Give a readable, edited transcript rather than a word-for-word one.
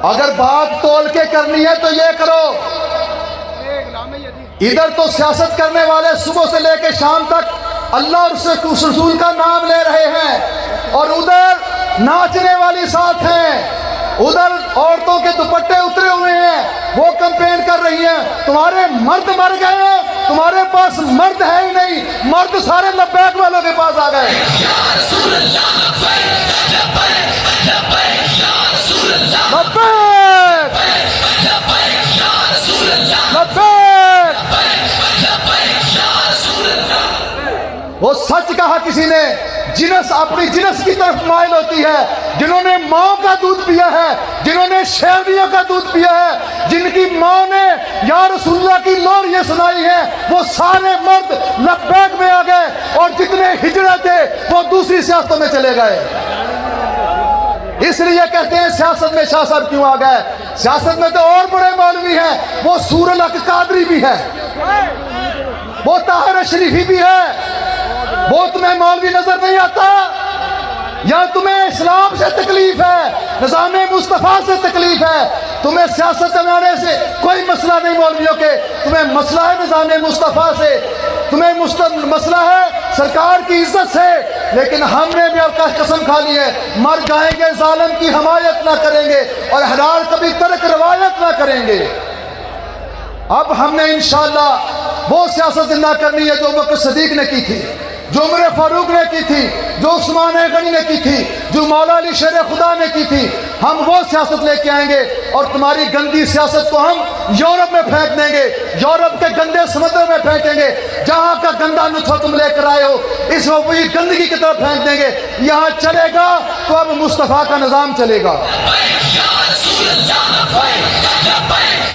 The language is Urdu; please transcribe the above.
اگر بات تول کے کرنی ہے تو یہ کرو، ادھر تو سیاست کرنے والے صبح سے لے کے شام تک اللہ اور اس کے رسول کا نام لے رہے ہیں، اور ادھر ناچنے والی ساتھ ہیں، ادھر عورتوں کے دوپٹے اترے ہوئے ہیں، وہ کمپین کر رہی ہیں۔ تمہارے مرد مر گئے ہیں، تمہارے پاس مرد ہے ہی نہیں، مرد سارے لبیک والوں کے پاس آ گئے۔ وہ سچ کہا کسی نے، جنس اپنی جنس کی طرف مائل ہوتی ہے، جنہوں نے ماں کا دودھ پیا ہے، جنہوں نے شیرنیوں کا دودھ پیا ہے، جن کی ماں نے یا رسول اللہ کی لوریاں سنائی ہیں، وہ سارے مرد لبیک میں آ گئے، اور جتنے ہجڑے تھے وہ دوسری سیاستوں میں چلے گئے۔ اس لیے کہتے ہیں سیاست میں شاہ صاحب کیوں آ گئے؟ سیاست میں تو اور بڑے مولوی ہیں، وہ سور الحق قادری بھی ہے، وہ طاہر شریفی بھی ہے، وہ تمہیں مولوی نظر نہیں آتا؟ یا تمہیں اسلام سے تکلیف ہے، نظام مصطفیٰ سے تکلیف ہے؟ تمہیں سیاست چلانے سے کوئی مسئلہ نہیں مولویوں کے، تمہیں مسئلہ ہے نظام مصطفیٰ سے، تمہیں مسئلہ ہے سرکار کی عزت سے۔ لیکن ہم نے بھی اب قسم کھا لی ہے، مر جائیں گے ظالم کی حمایت نہ کریں گے، اور حلال کبھی ترک روایت نہ کریں گے۔ اب ہم نے انشاءاللہ وہ سیاست زندہ کرنی ہے جو بکر صدیق نے کی تھی، جو عمر فاروق نے کی تھی، جو عثمان غنی نے کی تھی، جو مولا علی شیر خدا نے کی تھی۔ ہم وہ سیاست لے کے آئیں گے، اور تمہاری گندی سیاست کو ہم یورپ میں پھینک دیں گے، یورپ کے گندے سمندر میں پھینکیں گے۔ جہاں کا گندا نطفہ تم لے کر آئے ہو، اس کو وہی گندگی کی طرف پھینک دیں گے۔ یہاں چلے گا تو اب مصطفیٰ کا نظام چلے گا۔